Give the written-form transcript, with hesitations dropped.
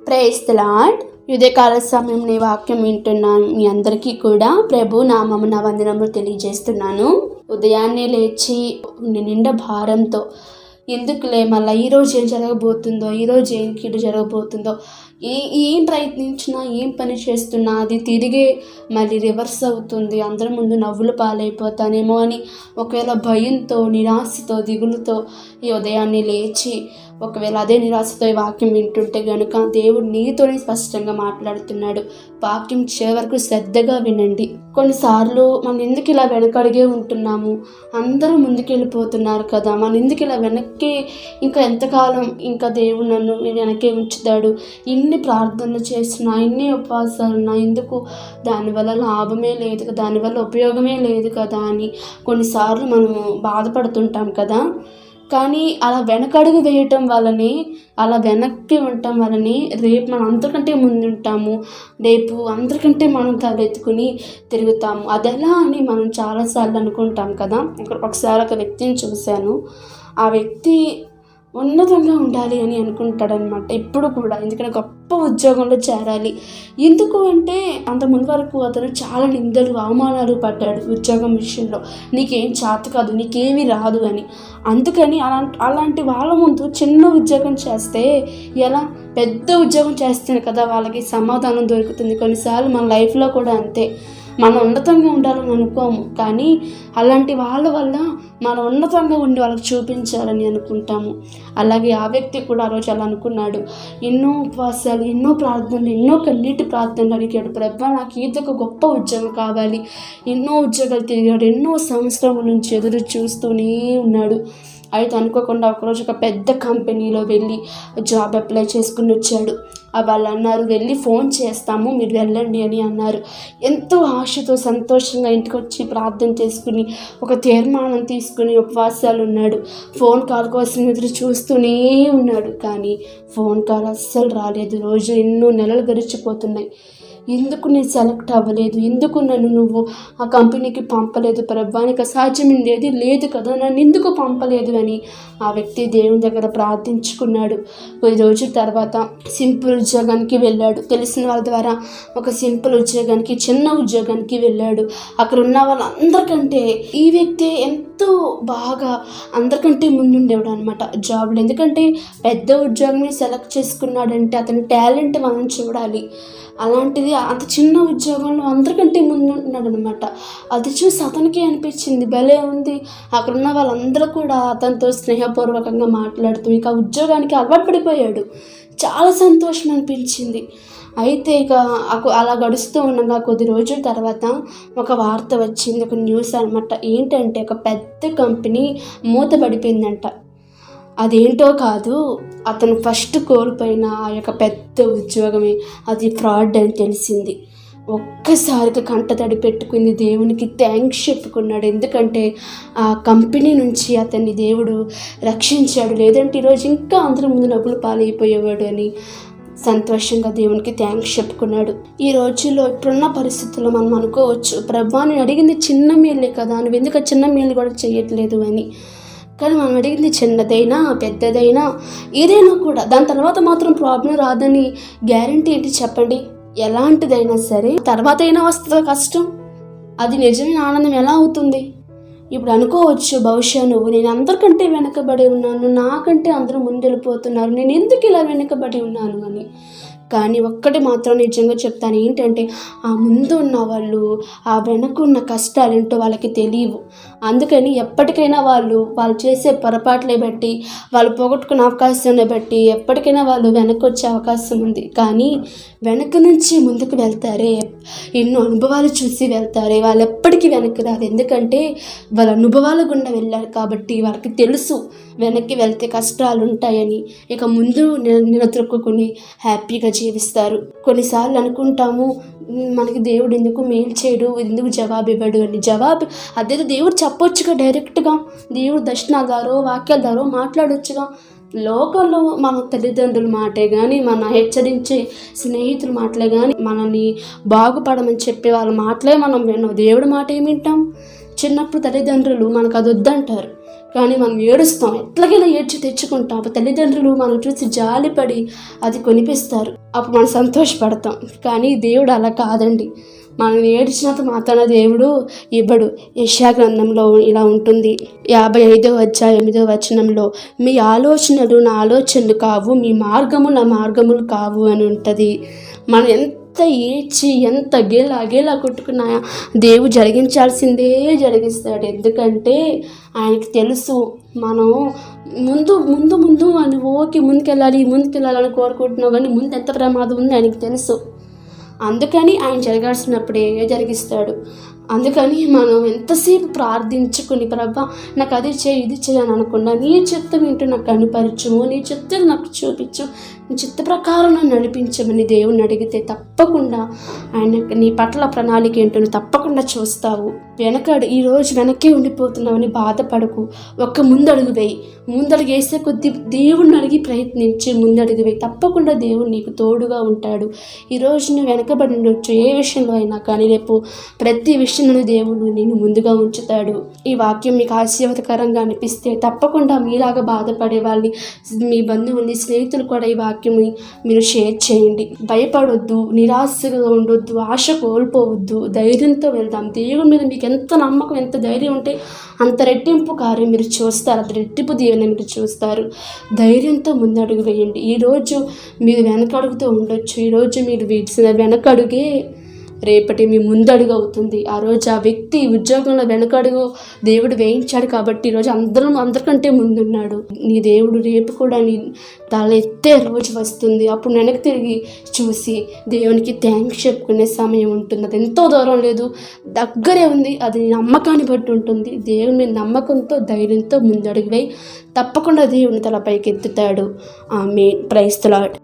Praise the lord. ఉదయకాల సమయం నీ వాక్యం వింటున్నాను. మీ అందరికీ కూడా ప్రభు నామమున వందనములు తెలియజేస్తున్నాను. ఉదయాన్నే లేచి నిండా భారంతో ఎందుకులే మళ్ళీ ఈరోజు ఏం జరగబోతుందో, ఈరోజు ఏం కీడు జరగబోతుందో, ఏం ప్రయత్నించినా, ఏం పని చేస్తున్నా అది తిరిగే మళ్ళీ రివర్స్ అవుతుంది, అందరి ముందు నవ్వులు పాలైపోతానేమో అని ఒకవేళ భయంతో, నిరాశతో, దిగులుతో ఈ ఉదయాన్నే లేచి ఒకవేళ అదే నిరాశతో ఈ వాక్యం వింటుంటే కనుక దేవుడు నీతోనే స్పష్టంగా మాట్లాడుతున్నాడు. వాక్యం చివరకు శ్రద్ధగా వినండి. కొన్నిసార్లు మనం ఎందుకు ఇలా వెనకడిగే ఉంటున్నాము, అందరూ ముందుకెళ్ళిపోతున్నారు కదా, మనం ఎందుకు ఇలా వెనక్కి ఇంకా ఎంతకాలం ఇంకా దేవుడు నన్ను వెనక్కి ఉంచుతాడు, ఇన్ని ప్రార్థనలు చేసినా, ఇన్ని ఉపవాసాలున్నా ఎందుకు, దానివల్ల లాభమే లేదు కదా, దానివల్ల ఉపయోగమే లేదు కదా అని కొన్నిసార్లు మనము బాధపడుతుంటాం కదా. కానీ అలా వెనకడుగు వేయటం వల్లనే, అలా వెనక్కి ఉండటం వల్లనే రేపు మనం అందరికంటే ముందు ఉంటాము, రేపు అందరికంటే మనం తలెత్తుకుని తిరుగుతాము. అది ఎలా అని మనం చాలాసార్లు అనుకుంటాం కదా. ఒకసారి ఒక వ్యక్తిని చూశాను. ఆ వ్యక్తి ఉన్నతంగా ఉండాలి అని అనుకుంటాడనమాట ఎప్పుడు కూడా. ఎందుకంటే గొప్ప ఉద్యోగంలో చేరాలి. ఎందుకు అంటే అంత ముందు వరకు అతను చాలా నిందలు, అవమానాలు పడ్డాడు ఉద్యోగం విషయంలో. నీకేం చేత కాదు, నీకేమీ రాదు అని. అందుకని అలాంటి వాళ్ళ ముందు చిన్న ఉద్యోగం చేస్తే ఎలా, పెద్ద ఉద్యోగం చేస్తేనే కదా వాళ్ళకి సమాధానం దొరుకుతుంది. కొన్నిసార్లు మన లైఫ్లో కూడా అంతే. మనం ఉన్నతంగా ఉండాలని అనుకోము, కానీ అలాంటి వాళ్ళ వల్ల మనం ఉన్నతంగా ఉండి వాళ్ళకి చూపించాలని అనుకుంటాము. అలాగే ఆ వ్యక్తి కూడా ఆ రోజు అలా అనుకున్నాడు. ఎన్నో ఉపవాసాలు, ఎన్నో ప్రార్థనలు, ఎన్నో కన్నీటి ప్రార్థనలు అడిగాడు. ప్రభా, నాకు ఈతకు గొప్ప ఉద్యోగం కావాలి. ఎన్నో ఉద్యోగాలు తిరిగాడు. ఎన్నో సంవత్సరాల నుంచి ఎదురు చూస్తూనే ఉన్నాడు. అయితే అనుకోకుండా ఒకరోజు ఒక పెద్ద కంపెనీలో వెళ్ళి జాబ్ అప్లై చేసుకుని వచ్చాడు. వాళ్ళు అన్నారు, వెళ్ళి ఫోన్ చేస్తాము, మీరు వెళ్ళండి అని అన్నారు. ఎంతో ఆశతో సంతోషంగా ఇంటికి వచ్చి ప్రార్థన చేసుకుని ఒక తీర్మానం తీసుకుని ఉపవాసాలు ఉన్నాడు. ఫోన్ కాల్ కోసం ఎదురు చూస్తూనే ఉన్నాడు. కానీ ఫోన్ కాల్ అస్సలు రాలేదు. రోజు ఎన్నో నెలలు గడిచిపోతున్నాయి. ఎందుకు నేను సెలెక్ట్ అవ్వలేదు, ఎందుకు నన్ను నువ్వు ఆ కంపెనీకి పంపలేదు ప్రభా, నీకు అసాధ్యమైంది ఏది లేదు కదా, నన్ను ఎందుకు పంపలేదు అని ఆ వ్యక్తి దేవుని దగ్గర ప్రార్థించుకున్నాడు. కొద్ది రోజుల తర్వాత సింపుల్ ఉద్యోగానికి వెళ్ళాడు. తెలిసిన వాళ్ళ ద్వారా ఒక సింపుల్ ఉద్యోగానికి, చిన్న ఉద్యోగానికి వెళ్ళాడు. అక్కడ ఉన్న వాళ్ళందరికంటే ఈ వ్యక్తి ఎంతో బాగా అందరికంటే ముందుండేవాడు అనమాట జాబ్లో. ఎందుకంటే పెద్ద ఉద్యోగమే సెలెక్ట్ చేసుకున్నాడంటే అతని టాలెంట్ మనం చూడాలి. అలాంటిది అంత చిన్న ఉద్యోగంలో అందరికంటే ముందు ఉంటున్నాడు అనమాట. అది చూసి అతనికి అనిపించింది, భలే ఉంది. అక్కడ ఉన్న వాళ్ళందరూ కూడా అతనితో స్నేహపూర్వకంగా మాట్లాడుతూ ఇక ఉద్యోగానికి అలవాటు పడిపోయాడు. చాలా సంతోషం అనిపించింది. అయితే ఇక అలా గడుస్తూ ఉండగా కొద్ది రోజుల తర్వాత ఒక వార్త వచ్చింది, ఒక న్యూస్ అనమాట. ఏంటంటే ఒక పెద్ద కంపెనీ మూతపడిపోయిందంట. అదేంటో కాదు, అతను ఫస్ట్ కోల్పోయిన ఆ యొక్క పెద్ద ఉద్యోగమే అది ఫ్రాడ్ అని తెలిసింది. ఒక్కసారిగా కంటతడి పెట్టుకుని దేవునికి థ్యాంక్స్ చెప్పుకున్నాడు. ఎందుకంటే ఆ కంపెనీ నుంచి అతన్ని దేవుడు రక్షించాడు, లేదంటే ఈరోజు ఇంకా అందరి ముందు నవ్వులు పాలైపోయేవాడు అని సంతోషంగా దేవునికి థ్యాంక్స్ చెప్పుకున్నాడు. ఈ రోజుల్లో ఇప్పుడున్న పరిస్థితుల్లో మనం అనుకోవచ్చు, ప్రభా నేను అడిగింది చిన్న మేలే కదా, నువ్వు ఎందుకు చిన్న మేలు కూడా చేయట్లేదు అని. కానీ మనం అడిగింది చిన్నదైనా పెద్దదైనా ఏదైనా కూడా దాని తర్వాత మాత్రం ప్రాబ్లం రాదని గ్యారంటీ ఏంటి చెప్పండి? ఎలాంటిదైనా సరే తర్వాత అయినా వస్తుందా కష్టం? అది నిజమైన ఆనందం ఎలా అవుతుంది? ఇప్పుడు అనుకోవచ్చు, బహుశా నేను అందరికంటే వెనకబడి ఉన్నాను, నాకంటే అందరూ ముందెళ్ళిపోతున్నారు, నేను ఎందుకు ఇలా వెనకబడి ఉన్నాను అని. కానీ ఒక్కటి మాత్రం నిజంగా చెప్తాను, ఏంటంటే ఆ ముందు ఉన్న వాళ్ళు ఆ వెనకున్న కష్టాలేంటో వాళ్ళకి తెలియవు. అందుకని ఎప్పటికైనా వాళ్ళు చేసే పొరపాట్లే బట్టి, వాళ్ళు పోగొట్టుకున్న అవకాశాన్ని బట్టి ఎప్పటికైనా వాళ్ళు వెనక్కి వచ్చే అవకాశం ఉంది. కానీ వెనక నుంచి ముందుకు వెళ్తారే, ఎన్నో అనుభవాలు చూసి వెళ్తారే, వాళ్ళు ఎప్పటికీ వెనక్కి రాదు. ఎందుకంటే వాళ్ళ అనుభవాల గుండా వెళ్ళారు కాబట్టి వాళ్ళకి తెలుసు వెనక్కి వెళ్తే కష్టాలు ఉంటాయని. ఇక ముందు నిలదొక్కుని హ్యాపీగా జీవిస్తారు. కొన్నిసార్లు అనుకుంటాము, మనకి దేవుడు ఎందుకు మేలు చేయడు, ఎందుకు జవాబు ఇవ్వడు అని. జవాబు అదేదో దేవుడు చెప్పొచ్చుగా, డైరెక్ట్గా దేవుడు దర్శనాల ద్వారా, వాక్యాల ద్వారా మాట్లాడొచ్చుగా. లోకంలో మన తల్లిదండ్రుల మాటే కానీ, మన హెచ్చరించే స్నేహితుల మాటలే కానీ, మనల్ని బాగుపడమని చెప్పే వాళ్ళ మాటలే మనం విన్నాం. దేవుడి మాట ఏమి వింటాం? చిన్నప్పుడు తల్లిదండ్రులు మనకు అది వద్దంటారు, కానీ మనం ఏడుస్తాం, ఎట్లాగైనా ఏడ్చి తెచ్చుకుంటాం. అప్పుడు తల్లిదండ్రులు మనం చూసి జాలిపడి అది కొనిపిస్తారు, అప్పుడు మనం సంతోషపడతాం. కానీ దేవుడు అలా కాదండి. మనం ఏడ్చినంత మాత్రాన దేవుడు ఇవ్వడు. యెషయా గ్రంథంలో ఇలా ఉంటుంది, 55వ అధ్యాయం 8వ వచనంలో, మీ ఆలోచనలు నా ఆలోచనలు కావు, మీ మార్గము నా మార్గములు కావు అని ఉంటుంది. మనం ఎంత ఏడ్చి ఎంత గేలా కొట్టుకున్నా దేవుడు జరిగించాల్సిందే జరిగిస్తాడు. ఎందుకంటే ఆయనకి తెలుసు మనం ముందు ముందు ముందు అని ముందుకెళ్ళాలని కోరుకుంటున్నావు, కానీ ముందు ఎంత ప్రమాదం ఉంది ఆయనకి తెలుసు. అందుకని ఆయన జరగాల్సినప్పుడే జరిగిస్తాడు. అందుకని మనం ఎంతసేపు ప్రార్థించుకుని, ప్రభా నాకు అది చేయి ఇది చేయి అని అనుకున్నా, నీ చిత్తం ఏంటో నాకు కనుపరచుము, నీ చిత్తం నాకు చూపించు, నీ చిత్త ప్రకారం నన్ను నడిపించమని దేవుణ్ణి అడిగితే తప్పకుండా ఆయన నీ పట్ల ప్రణాళిక ఏంటో తప్పకుండా చూస్తావు. ఈరోజు వెనక్కి ఉండిపోతున్నావని బాధపడకు. ఒక్క ముందడుగు వేయి. ముందడుగు వేసే కొద్దీ దేవుణ్ణి అడిగి ప్రయత్నించి ముందడుగు వేయి. తప్పకుండా దేవుడు నీకు తోడుగా ఉంటాడు. ఈరోజు నువ్వు వెనకబడి ఉండొచ్చు ఏ విషయంలో అయినా, కానీ రేపు ప్రతి విషయంలో దేవుడు నేను ముందుగా ఉంచుతాడు. ఈ వాక్యం మీకు ఆశీర్వాదకరంగా అనిపిస్తే తప్పకుండా మీలాగా బాధపడే వాళ్ళని, మీ బంధువుల్ని, స్నేహితులు కూడా ఈ వాక్యం మీరు షేర్ చేయండి. భయపడొద్దు, నిరాశగా ఉండొద్దు, ఆశ కోల్పోవద్దు, ధైర్యంతో వెళ్దాం. దేవుడి మీద మీకు ఎంత నమ్మకం, ఎంత ధైర్యం ఉంటే అంత రెట్టింపు కార్యం మీరు చూస్తారు, అది రెట్టింపు దీవెన మీరు చూస్తారు. ధైర్యంతో ముందడుగు వేయండి. ఈరోజు మీరు వెనకడుగుతూ ఉండొచ్చు, ఈరోజు మీరు వేసిన వెనకడుగే రేపటి మీ ముందడుగు అవుతుంది. ఆ రోజు ఆ వ్యక్తి ఉద్యోగంలో వెనకడుగు దేవుడు వేయించాడు కాబట్టి ఈరోజు అందరికంటే ముందున్నాడు. నీ దేవుడు రేపు కూడా నీ తల ఎత్తే రోజు వస్తుంది. అప్పుడు వెనక్కి తిరిగి చూసి దేవునికి థ్యాంక్స్ చెప్పుకునే సమయం ఉంటుంది. అది ఎంతో దూరం లేదు, దగ్గరే ఉంది. అది నమ్మకాన్ని బట్టి ఉంటుంది. దేవుని నమ్మకంతో ధైర్యంతో ముందడుగు వేయి. తప్పకుండా దేవుని తల పైకి ఎత్తుతాడు. ఆమేన్. Praise the lord.